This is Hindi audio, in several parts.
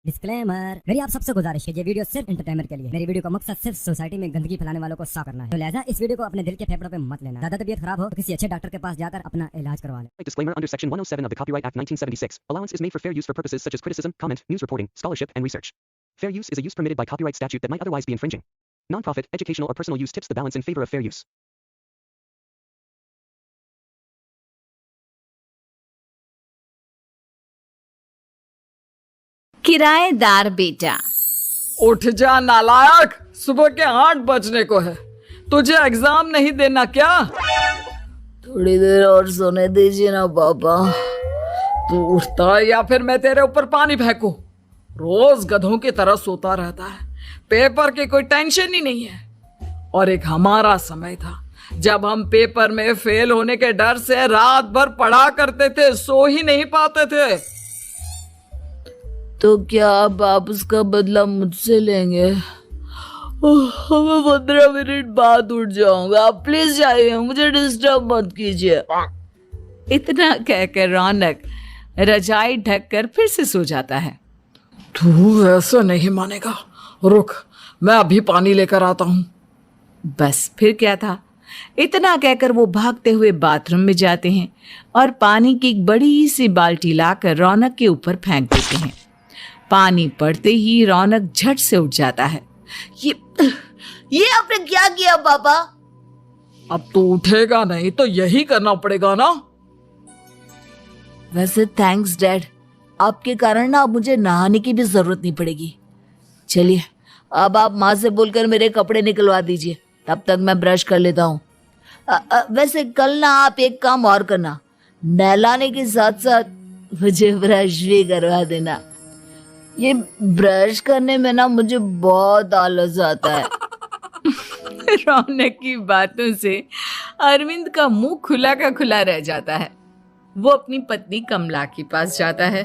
डिस्क्लेमर, मेरी आप सबसे गुजारिश है, ये वीडियो सिर्फ एंटरटेनमेंट के लिए। मेरी वीडियो का मकसद सिर्फ सोसाइटी में गंदगी फैलाने वालों को साफ करना है। तो लिहाजा इस वीडियो को अपने दिल के फेफड़ों पे मत लेना। ज्यादा तबीयत खराब हो तो किसी अच्छे डॉक्टर के पास जाकर अपना इलाज करवा लें। Disclaimer under Section 107 of the Copyright Act 1976. Allowance is made for fair use for purposes such as criticism, comment, news reporting, scholarship, and research. Fair use is a use permitted by copyright statute that might otherwise be infringing. Non-profit, educational, or personal use tips the balance in favor of fair use. किराएदार बेटा। उठ जा नालायक, सुबह के 8 बजने को है। तुझे एग्जाम नहीं देना क्या? थोड़ी देर और सोने दीजिए ना पापा। तू उठता है या फिर मैं तेरे ऊपर पानी फेंकूं? रोज गधों की तरह सोता रहता है। पेपर की कोई टेंशन ही नहीं है। और एक हमारा समय था जब हम पेपर में फेल होने के डर से रात भर पढ़ा करते थे, सो ही नहीं पाते थे। तो क्या आप उसका बदला मुझसे लेंगे? मैं 15 मिनट बाद उठ जाऊंगा, आप प्लीज जाइए, मुझे डिस्टर्ब मत कीजिए। इतना कहकर रौनक रजाई ढककर फिर से सो जाता है। तू ऐसा नहीं मानेगा, रुक, मैं अभी पानी लेकर आता हूँ। बस फिर क्या था, इतना कहकर वो भागते हुए बाथरूम में जाते हैं और पानी की एक बड़ी सी बाल्टी लाकर रौनक के ऊपर फेंक देते हैं। पानी पड़ते ही रौनक झट से उठ जाता है। ये आपने क्या किया पापा? अब तो उठेगा नहीं तो यही करना पड़ेगा ना। वैसे थैंक्स डैड, आपके कारण ना अब मुझे नहाने की भी जरूरत नहीं पड़ेगी। चलिए अब आप माँ से बोलकर मेरे कपड़े निकलवा दीजिए, तब तक मैं ब्रश कर लेता हूँ। वैसे कल ना आप एक काम और करना, नहलाने के साथ साथ मुझे ब्रश भी करवा देना। ये ब्रश करने में ना मुझे बहुत आलस आता है। रौनक की बातों से अरविंद का मुंह खुला का खुला रह जाता है। वो अपनी पत्नी कमला के पास जाता है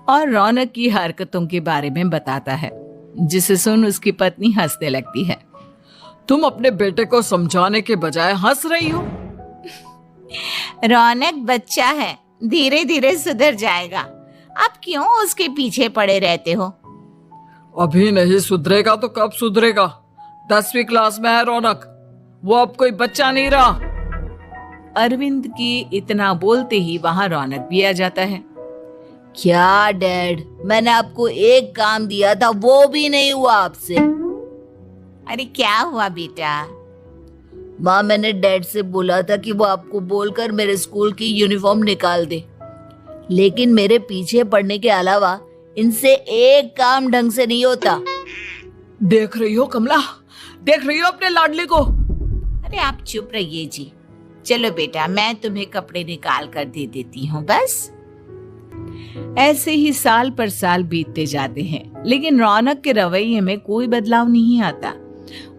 और रौनक की हरकतों के बारे में बताता है, जिसे सुन उसकी पत्नी हंसने लगती है। तुम अपने बेटे को समझाने के बजाय हंस रही हो। रौनक बच्चा है, धीरे धीरे सुधर जाएगा। आप क्यों उसके पीछे पड़े रहते हो? अभी नहीं सुधरेगा तो कब सुधरेगा? 10वीं क्लास में है रौनक, वो अब कोई बच्चा नहीं रहा। अरविंद की इतना बोलते ही वहां रौनक भी आ जाता है। क्या डैड, मैंने आपको एक काम दिया था, वो भी नहीं हुआ आपसे। अरे क्या हुआ बेटा? माँ, मैंने डैड से बोला था कि वो आपको बोलकर मेरे स्कूल की यूनिफॉर्म निकाल दे, लेकिन मेरे पीछे पड़ने के अलावा इनसे एक काम ढंग से नहीं होता। देख रही हो कमला, देख रही हो अपने लाडले को? अरे आप चुप रहिए जी। चलो बेटा, मैं तुम्हें कपड़े निकाल कर दे देती हूँ। बस ऐसे ही साल पर साल बीतते जाते हैं, लेकिन रौनक के रवैये में कोई बदलाव नहीं आता।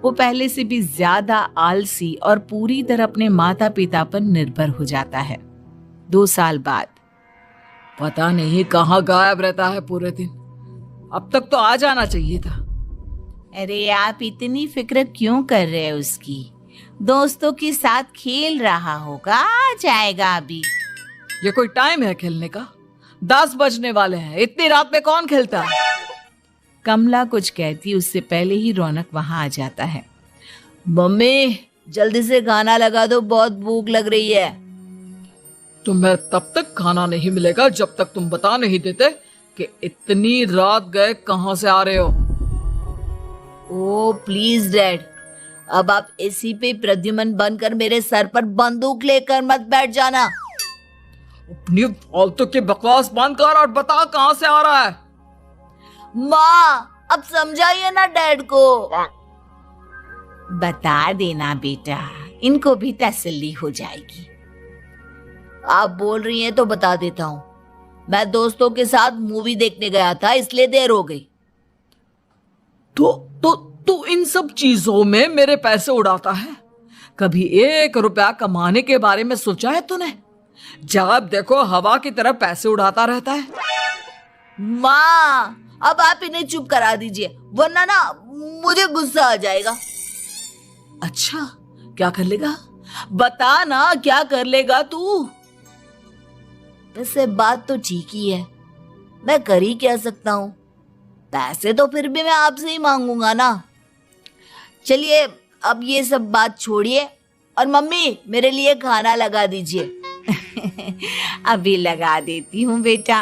वो पहले से भी ज्यादा आलसी और पूरी तरह अपने माता पिता पर निर्भर हो जाता है। 2 साल बाद पता नहीं कहाँ गायब रहता है पूरे दिन। अब तक तो आ जाना चाहिए था। अरे आप इतनी फिक्र क्यों कर रहे हैं उसकी? दोस्तों के साथ खेल रहा होगा, आ जाएगा अभी। ये कोई टाइम है खेलने का? 10 बजने वाले हैं, इतनी रात में कौन खेलता है? कमला कुछ कहती उससे पहले ही रौनक वहां आ जाता है। मम्मी जल्दी से खाना लगा दो, बहुत भूख लग रही है। तुम्हें तब तक खाना नहीं मिलेगा जब तक तुम बता नहीं देते कि इतनी रात गए कहां से आ रहे हो। ओ प्लीज डैड, अब आप एसी पे प्रद्युमन बनकर मेरे सर पर बंदूक लेकर मत बैठ जाना। अपनी फालतू की बकवास बंद कर और बता कहां से आ रहा है। माँ अब समझाइए ना डैड को। बता देना बेटा, इनको भी तसल्ली हो जाएगी। आप बोल रही हैं तो बता देता हूँ। मैं दोस्तों के साथ मूवी देखने गया था, इसलिए देर हो गई। तो इन सब चीजों में मेरे पैसे उड़ाता है। कभी 1 रुपया कमाने के बारे में सोचा है तूने? जब देखो हवा की तरह पैसे उड़ाता रहता है। माँ अब आप इन्हें चुप करा दीजिए, वरना ना मुझे गुस्सा आ जाएगा। अच्छा क्या कर लेगा? बता ना क्या कर लेगा तू? वैसे बात तो ठीक ही है, मैं कर ही क्या सकता हूँ। पैसे तो फिर भी मैं आपसे ही मांगूंगा ना। चलिए अब ये सब बात छोड़िए और मम्मी मेरे लिए खाना लगा दीजिए। अभी लगा देती हूँ बेटा।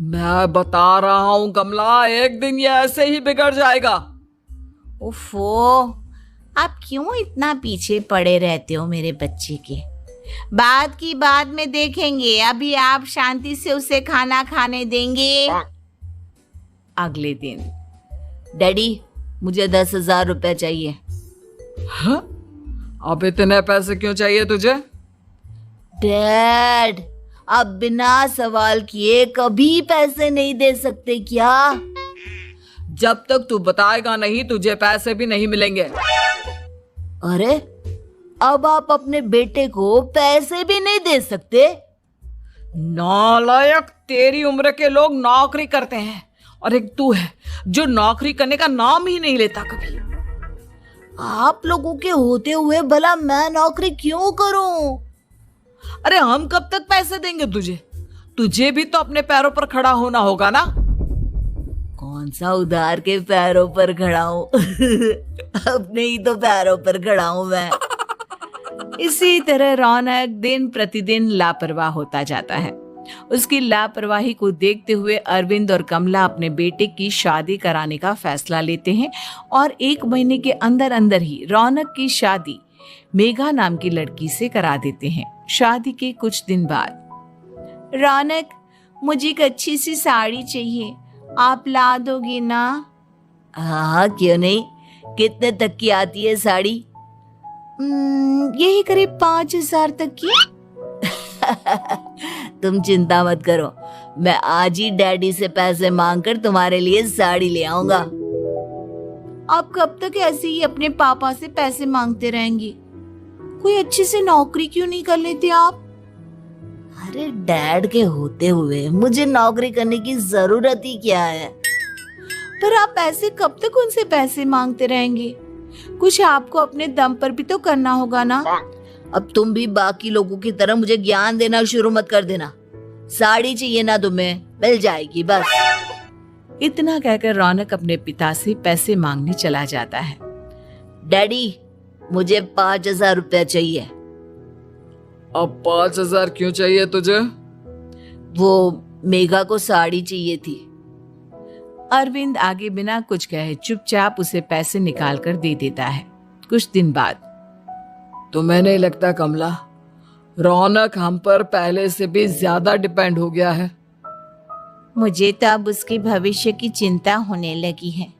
मैं बता रहा हूँ कमला, एक दिन ये ऐसे ही बिगड़ जाएगा। ओफो, आप क्यों इतना पीछे पड़े रहते हो मेरे बच्चे के? बात की बाद में देखेंगे, अभी आप शांति से उसे खाना खाने देंगे। अगले दिन, डैडी मुझे 10,000 रुपए चाहिए। हाँ? अब इतने पैसे क्यों चाहिए तुझे? डैड आप बिना सवाल किए कभी पैसे नहीं दे सकते क्या? जब तक तू बताएगा नहीं तुझे पैसे भी नहीं मिलेंगे। अरे अब आप अपने बेटे को पैसे भी नहीं दे सकते? नालायक, तेरी उम्र के लोग नौकरी करते हैं और एक तू है जो नौकरी करने का नाम ही नहीं लेता कभी। आप लोगों के होते हुए भला मैं नौकरी क्यों करूं? अरे हम कब तक पैसे देंगे तुझे? तुझे भी तो अपने पैरों पर खड़ा होना होगा ना। कौन सा उधार के पैरों पर खड़ा हूं? अपने ही तो पैरों पर खड़ा हूं मैं। इसी तरह रौनक दिन प्रतिदिन लापरवाह होता जाता है। उसकी लापरवाही को देखते हुए अरविंद और कमला अपने बेटे की शादी कराने का फैसला लेते हैं और 1 महीने के अंदर अंदर ही रौनक की शादी मेघा नाम की लड़की से करा देते हैं। शादी के कुछ दिन बाद, रौनक मुझे एक अच्छी सी साड़ी चाहिए, आप ला दोगी ना? हाँ क्यों नहीं। कितने तक की आती है साड़ी? यही करीब 5,000 तक की। तुम चिंता मत करो, मैं आज ही डैडी से पैसे मांगकर तुम्हारे लिए साड़ी ले आऊंगा। आप कब तक ऐसे ही अपने पापा से पैसे मांगते रहेंगी? कोई अच्छी सी नौकरी क्यों नहीं कर लेते आप? अरे डैड के होते हुए मुझे नौकरी करने की जरूरत ही क्या है? पर आप ऐसे कब तक उनसे पैसे मांगते रहेंगे? कुछ आपको अपने दम पर भी तो करना होगा ना। अब तुम भी बाकी लोगों की तरह मुझे ज्ञान देना शुरू मत कर देना। साड़ी चाहिए ना तुम्हें, मिल जाएगी बस। इतना कहकर रौनक अपने पिता से पैसे मांगने चला जाता है। डैडी मुझे 5,000 रुपया चाहिए। अब 5,000 क्यों चाहिए तुझे? वो मेघा को साड़ी चाहिए थी। अरविंद आगे बिना कुछ कहे चुपचाप उसे पैसे निकाल कर दे देता है। कुछ दिन बाद, तुम्हें नहीं लगता कमला, रौनक हम पर पहले से भी ज्यादा डिपेंड हो गया है? मुझे तो अब उसके भविष्य की चिंता होने लगी है।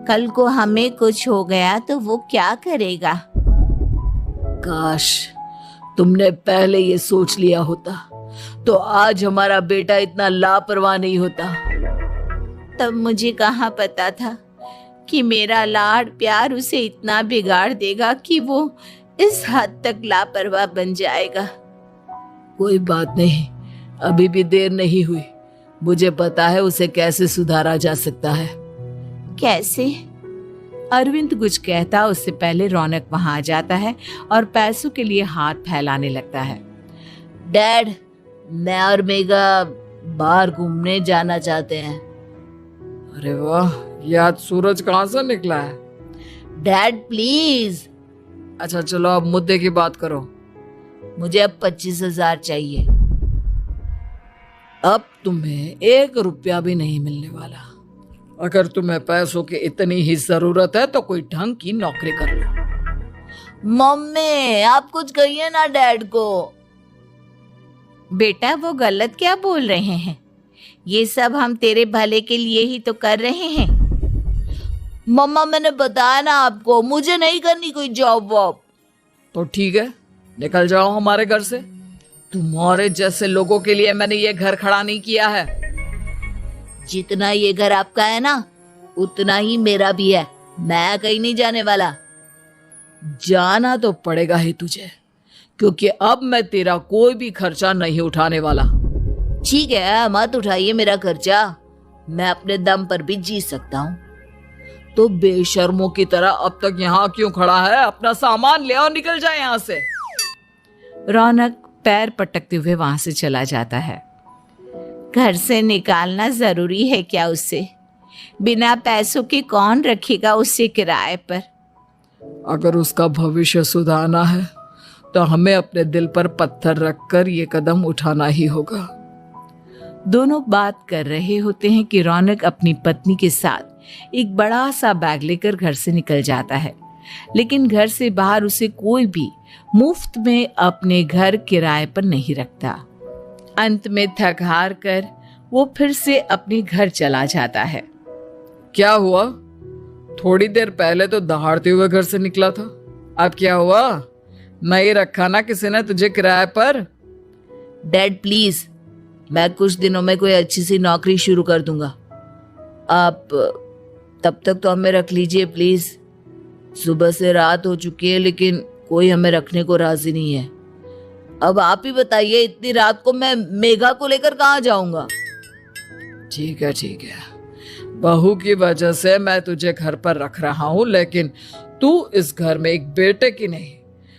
कल को हमें कुछ हो गया तो वो क्या करेगा? काश तुमने पहले ये सोच लिया होता तो आज हमारा बेटा इतना लापरवाह नहीं होता। तब मुझे कहाँ पता था कि मेरा लाड प्यार उसे इतना बिगाड़ देगा कि वो इस हद तक लापरवाह बन जाएगा। कोई बात नहीं, अभी भी देर नहीं हुई। मुझे पता है उसे कैसे सुधारा जा सकता है। कैसे? अरविंद कुछ कहता उससे पहले रौनक वहां आ जाता है और पैसों के लिए हाथ फैलाने लगता है। डैड, मैं और मेघा बाहर घूमने जाना चाहते हैं। अरे वाह, ये आज सूरज कहाँ से निकला है? Dad please. अच्छा चलो अब मुद्दे की बात करो। मुझे अब 25,000 चाहिए। अब तुम्हें 1 रुपया भी नहीं मिलने वाला। अगर तुम्हें पैसों की इतनी ही जरूरत है तो कोई ढंग की नौकरी कर लो। मम्मी आप कुछ कहिए ना डैड को। बेटा वो गलत क्या बोल रहे हैं? ये सब हम तेरे भले के लिए ही तो कर रहे हैं। मम्मा मैंने बताया ना आपको, मुझे नहीं करनी कोई जॉब वॉब। तो ठीक है, निकल जाओ हमारे घर से। तुम्हारे जैसे लोगों के लिए मैंने ये घर खड़ा नहीं किया है। जितना ये घर आपका है ना उतना ही मेरा भी है। मैं कहीं नहीं जाने वाला। जाना तो पड़ेगा ही तुझे, क्योंकि अब मैं तेरा कोई भी खर्चा नहीं उठाने वाला। ठीक है, मत उठाइए मेरा खर्चा, मैं अपने दम पर भी जी सकता हूँ। तो बेशर्मों की तरह अब तक यहाँ क्यों खड़ा है? अपना सामान ले और निकल जाए यहाँ से। रौनक पैर पटकते हुए वहां से चला जाता है। घर से निकालना जरूरी है क्या उसे? बिना पैसों के कौन रखेगा उसे किराए पर। अगर उसका भविष्य सुधारना है तो हमें अपने दिल पर पत्थर रखकर ये कदम उठाना ही होगा। दोनों बात कर रहे होते हैं कि रौनक अपनी पत्नी के साथ एक बड़ा सा बैग लेकर घर से निकल जाता है, लेकिन घर से बाहर उसे कोई भी मुफ्त में अपने घर किराए पर नहीं रखता। अंत में थक हार कर वो फिर से अपने घर चला जाता है। क्या हुआ? थोड़ी देर पहले तो दहाड़ते हुए घर से निकला था, अब क्या हुआ? नहीं रखा ना किसी ने तुझे किराए पर? डैड प्लीज, मैं कुछ दिनों में कोई अच्छी सी नौकरी शुरू कर दूंगा, आप तब तक तो हमें रख लीजिए प्लीज। सुबह से रात हो चुकी है लेकिन कोई हमें रखने को राजी नहीं है। अब आप ही बताइए, इतनी रात को मैं मेघा को लेकर कहाँ जाऊंगा? ठीक है, बहू की वजह से मैं तुझे घर पर रख रहा हूँ, लेकिन तू इस घर में एक बेटे की नहीं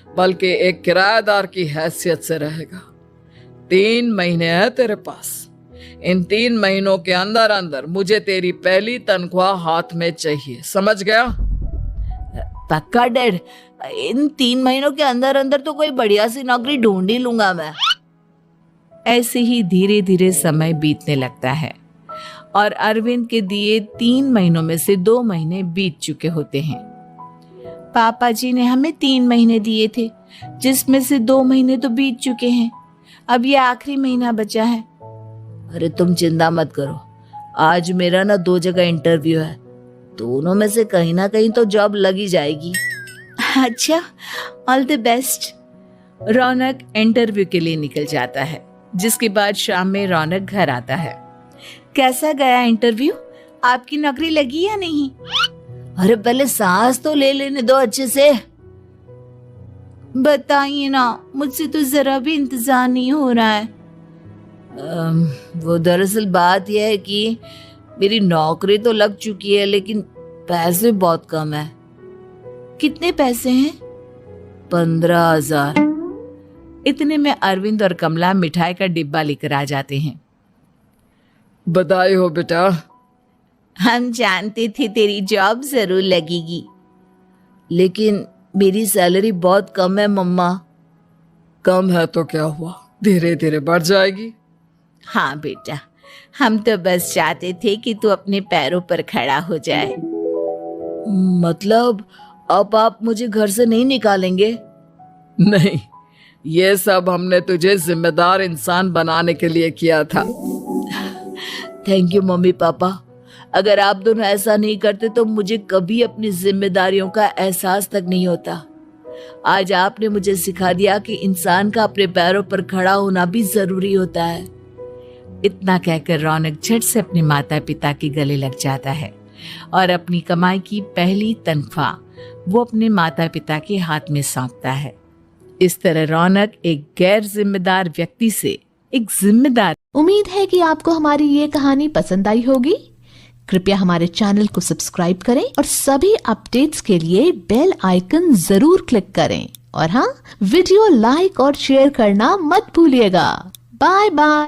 बल्कि एक किराएदार की हैसियत से रहेगा। 3 महीने है तेरे पास। इन 3 महीनों के अंदर अंदर मुझे तेरी पहली तनख्वाह हाथ में चाहिए, समझ गया? पक्का डैड, इन 3 महीनों के अंदर अंदर तो कोई बढ़िया सी नौकरी ढूंढ ही लूंगा मैं। ऐसे ही धीरे धीरे समय बीतने लगता है और अरविंद के दिए 3 महीनों में से 2 महीने बीत चुके होते हैं। पापा जी ने हमें 3 महीने दिए थे, जिसमें से 2 महीने तो बीत चुके हैं। अब ये आखिरी महीना बचा है। अरे तुम चिंता मत करो, आज मेरा ना 2 जगह इंटरव्यू है, दोनों में से कहीं ना कहीं तो जॉब लगी जाएगी। अच्छा, all the best. Raunak interview के लिए निकल जाता है, जिसके बाद शाम में रौनक घर आता है। कैसा गया इंटरव्यू? आपकी नौकरी लगी या नहीं? अरे पहले सांस तो ले लेने दो अच्छे से। बताइए ना, मुझसे तो जरा भी इंतजार नहीं हो रहा है। वो दरअसल बात यह है कि मेरी नौकरी तो लग चुकी है लेकिन पैसे बहुत कम है। कितने पैसे हैं? 15,000। इतने में अरविंद और कमला मिठाई का डिब्बा लेकर आ जाते हैं। बधाई हो बेटा। हम जानते थे तेरी जॉब जरूर लगेगी। लेकिन मेरी सैलरी बहुत कम है मम्मा। कम है तो क्या हुआ, धीरे धीरे बढ़ जाएगी। हाँ बेटा, हम तो बस चाहते थे कि तू अपने पैरों पर खड़ा हो जाए। मतलब अब आप मुझे घर से नहीं निकालेंगे? नहीं, ये सब हमने तुझे जिम्मेदार इंसान बनाने के लिए किया था। Thank you mummy papa. अगर आप दोनों ऐसा नहीं करते तो मुझे कभी अपनी जिम्मेदारियों का एहसास तक नहीं होता। आज आपने मुझे सिखा दिया कि इंसान का अपने पैरों पर खड़ा होना भी जरूरी होता है। इतना कहकर रौनक झट से अपने माता पिता के गले लग जाता है और अपनी कमाई की पहली तनख्वाह वो अपने माता पिता के हाथ में सौंपता है। इस तरह रौनक एक गैर जिम्मेदार व्यक्ति से एक जिम्मेदार। उम्मीद है कि आपको हमारी ये कहानी पसंद आई होगी। कृपया हमारे चैनल को सब्सक्राइब करें और सभी अपडेट्स के लिए बेल आइकन जरूर क्लिक करें। और हाँ, वीडियो लाइक और शेयर करना मत भूलिएगा। Bye bye.